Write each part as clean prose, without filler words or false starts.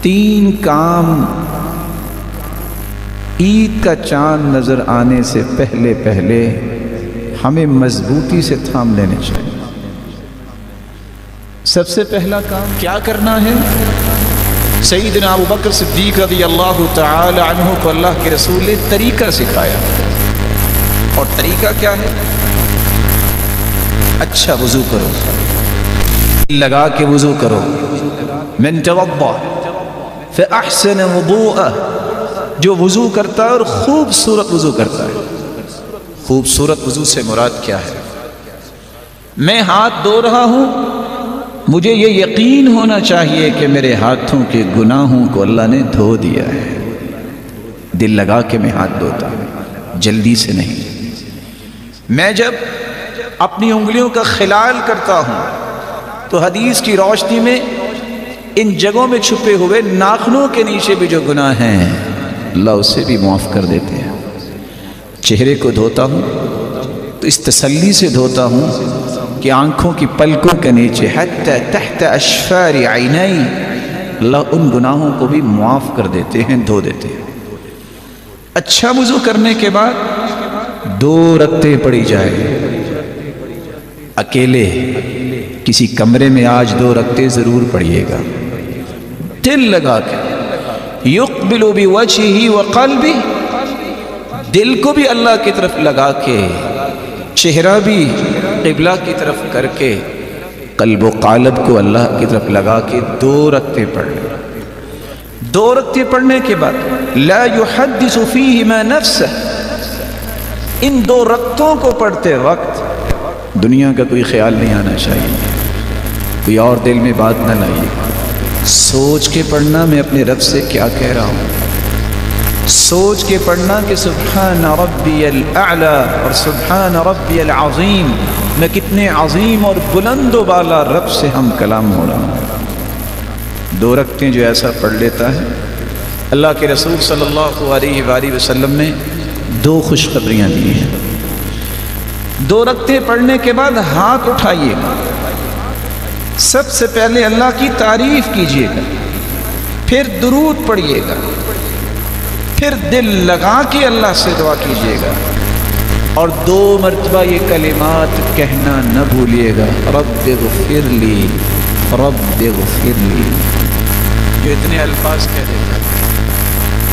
3 کام عید کا چاند نظر آنے سے پہلے پہلے ہمیں مضبوطی سے تھام لینے چاہیے۔ سب سے پہلا کام کیا کرنا ہے؟ سیدنا ابو بکر صدیق رضی اللہ تعالی عنہ کو اللہ کے رسول نے طریقہ سکھایا، اور طریقہ کیا ہے؟ اچھا وضو کرو، لگا کے وضو کرو۔ من توضأ فأحسن وضوءه، جو وضو کرتا ہے اور خوبصورت وضو کرتا ہے۔ خوبصورت وضو سے مراد کیا ہے؟ میں ہاتھ دھو رہا ہوں، مجھے یہ یقین ہونا چاہیے کہ میرے ہاتھوں کے گناہوں کو اللہ نے دھو دیا ہے۔ دل لگا کے میں ہاتھ دھوتا ہوں، جلدی سے نہیں۔ میں جب اپنی انگلیوں کا خلال کرتا ہوں تو حدیث کی روشنی میں ان جگہوں میں چھپے ہوئے ناخنوں کے نیچے بھی جو گناہ ہیں اللہ اسے بھی معاف کر دیتے ہیں۔ چہرے کو دھوتا ہوں تو اس تسلی سے دھوتا ہوں کہ آنکھوں کی پلکوں کے نیچے حتی تحت اشفار عینی اللہ ان گناہوں کو بھی معاف کر دیتے ہیں، دھو دیتے ہیں۔ اچھا وضو کرنے کے بعد 2 رکعتیں پڑھی جائے، اکیلے کسی کمرے میں آج 2 رکعتیں ضرور پڑھیے گا، دل لگا کے۔ یقبل بوجہہ وقلبہ، دل کو بھی اللہ کی طرف لگا کے، چہرہ بھی قبلہ کی طرف کر کے، قلب و قالب کو اللہ کی طرف لگا کے 2 رکعتیں پڑھ لیں۔ 2 رکعتیں پڑھنے کے بعد لا یحدث فیہما نفسہ، ان 2 رکعتوں کو پڑھتے وقت دنیا کا کوئی خیال نہیں آنا چاہیے، کوئی اور دل میں بات نہ لائیے، سوچ کے پڑھنا میں اپنے رب سے کیا کہہ رہا ہوں، سوچ کے پڑھنا کہ سبحان ربی الاعلی اور سبحان ربی العظیم، میں کتنے عظیم اور بلند و بالا رب سے ہم کلام ہو رہا ہوں۔ 2 رکعتیں جو ایسا پڑھ لیتا ہے، اللہ کے رسول صلی اللہ علیہ وآلہ وسلم نے 2 خوشخبریاں دی ہیں۔ 2 رکعتیں پڑھنے کے بعد ہاتھ اٹھائیے گا، سب سے پہلے اللہ کی تعریف کیجیے گا، پھر درود پڑھیے گا، پھر دل لگا کے اللہ سے دعا کیجیے گا، اور 2 مرتبہ یہ کلمات کہنا نہ بھولیے گا، رب اغفر لی، رب اغفر لی۔ جو اتنے الفاظ کہہ دیتا ہے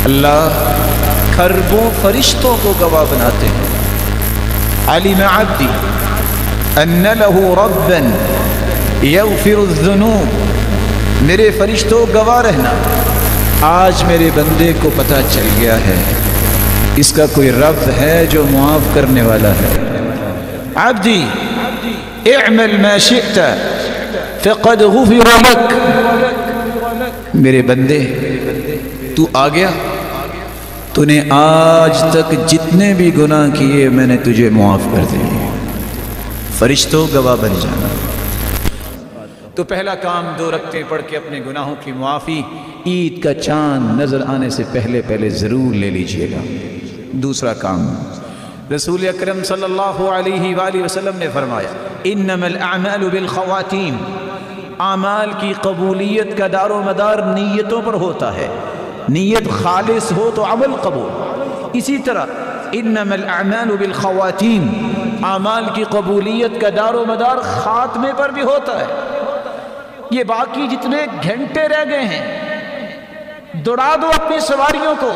اللہ کھربوں فرشتوں کو گواہ بناتے ہیں، علم عبدی ان له ربا یغفر الذنوب، میرے فرشتوں گواہ رہنا آج میرے بندے کو پتہ چل گیا ہے اس کا کوئی رب ہے جو معاف کرنے والا ہے۔ عبدی اعمل ما شئت فقد غفر لک، میرے بندے تو آ گیا، تو نے آج تک جتنے بھی گناہ کیے میں نے تجھے معاف کر دیے، فرشتوں گواہ بن جانا۔ تو پہلا کام 2 رکعتیں پڑھ کے اپنے گناہوں کی معافی عید کا چاند نظر آنے سے پہلے پہلے ضرور لے لیجئے گا۔ دوسرا کام، رسول اکرم صلی اللہ علیہ وآلہ وسلم نے فرمایا انما الاعمال بالخواتیم، اعمال کی قبولیت کا دار و مدار نیتوں پر ہوتا ہے، نیت خالص ہو تو عمل قبول۔ اسی طرح انما الاعمال بالخواتیم، اعمال کی قبولیت کا دار و مدار خاتمے پر بھی ہوتا ہے۔ یہ باقی جتنے گھنٹے رہ گئے ہیں دوڑا دو اپنی سواریوں کو،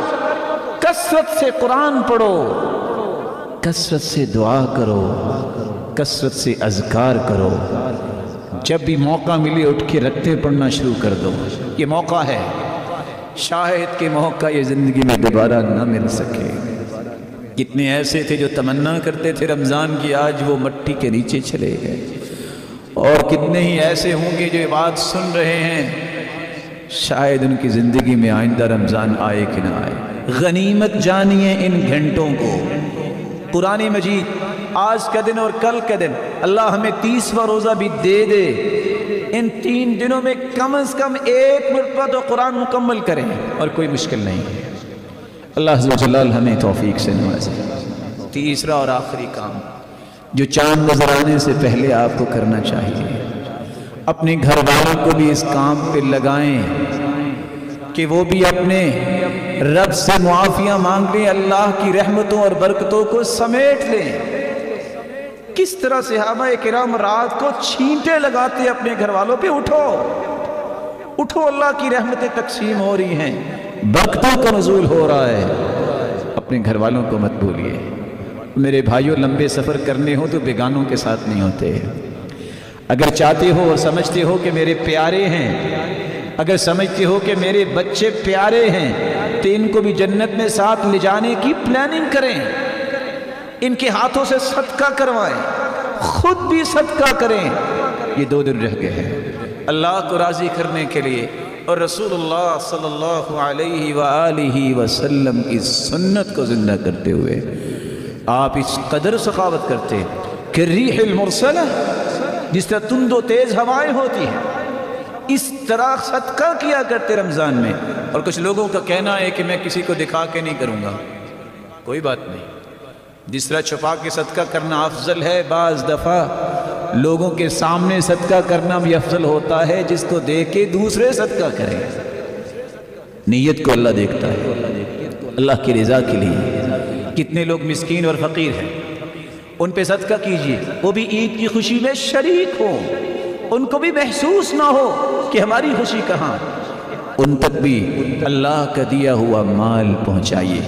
کثرت سے قرآن پڑھو، کثرت سے دعا کرو، کثرت سے اذکار کرو، جب بھی موقع ملے اٹھ کے رکعتیں پڑھنا شروع کر دو۔ یہ موقع ہے، شاہد کے موقع یہ زندگی میں دوبارہ نہ مل سکے۔ کتنے ایسے تھے جو تمنا کرتے تھے رمضان کی، آج وہ مٹی کے نیچے چلے گئے، اور کتنے ہی ایسے ہوں گے جو یہ بات سن رہے ہیں شاید ان کی زندگی میں آئندہ رمضان آئے کہ نہ آئے۔ غنیمت جانیے ان گھنٹوں کو۔ قرآن مجید آج کا دن اور کل کا دن، اللہ ہمیں 30واں روزہ بھی دے دے، ان 3 دنوں میں کم از کم 1 مرتبہ تو قرآن مکمل کریں، اور کوئی مشکل نہیں ہے۔ اللہ عز و جلال ہمیں توفیق سے نوازے۔ تیسرا اور آخری کام جو چاند نظر آنے سے پہلے آپ کو کرنا چاہیے، اپنے گھر والوں کو بھی اس کام پہ لگائیں کہ وہ بھی اپنے رب سے معافیاں مانگ لیں، اللہ کی رحمتوں اور برکتوں کو سمیٹ لیں۔ کس طرح صحابہ کرام رات کو چھینٹے لگاتے اپنے گھر والوں پہ، اٹھو اٹھو، اللہ کی رحمتیں تقسیم ہو رہی ہیں، برکتوں کا نزول ہو رہا ہے، اپنے گھر والوں کو مت بھولیے۔ میرے بھائیوں، لمبے سفر کرنے ہوں تو بیگانوں کے ساتھ نہیں ہوتے۔ اگر چاہتے ہو اور سمجھتے ہو کہ میرے پیارے ہیں، اگر سمجھتے ہو کہ میرے بچے پیارے ہیں، تو ان کو بھی جنت میں ساتھ لے جانے کی پلاننگ کریں، ان کے ہاتھوں سے صدقہ کروائیں، خود بھی صدقہ کریں۔ یہ 2 دن رہ گئے ہیں اللہ کو راضی کرنے کے لیے، اور رسول اللہ صلی اللہ علیہ وآلہ وسلم کی سنت کو زندہ کرتے ہوئے آپ اس قدر سخاوت کرتے کہ ریح المرسلہ، جس طرح تند و تیز ہوائیں ہوتی ہیں، اس طرح صدقہ کیا کرتے رمضان میں۔ اور کچھ لوگوں کا کہنا ہے کہ میں کسی کو دکھا کے نہیں کروں گا، کوئی بات نہیں، جس طرح چھپا کے صدقہ کرنا افضل ہے، بعض دفعہ لوگوں کے سامنے صدقہ کرنا بھی افضل ہوتا ہے، جس کو دیکھ کے دوسرے صدقہ کریں۔ نیت کو اللہ دیکھتا ہے، اللہ کی رضا کے لیے۔ کتنے لوگ مسکین اور فقیر ہیں، ان پہ صدقہ کیجئے، وہ بھی عید کی خوشی میں شریک ہوں، ان کو بھی محسوس نہ ہو کہ ہماری خوشی کہاں، ان تک بھی اللہ کا دیا ہوا مال پہنچائیے۔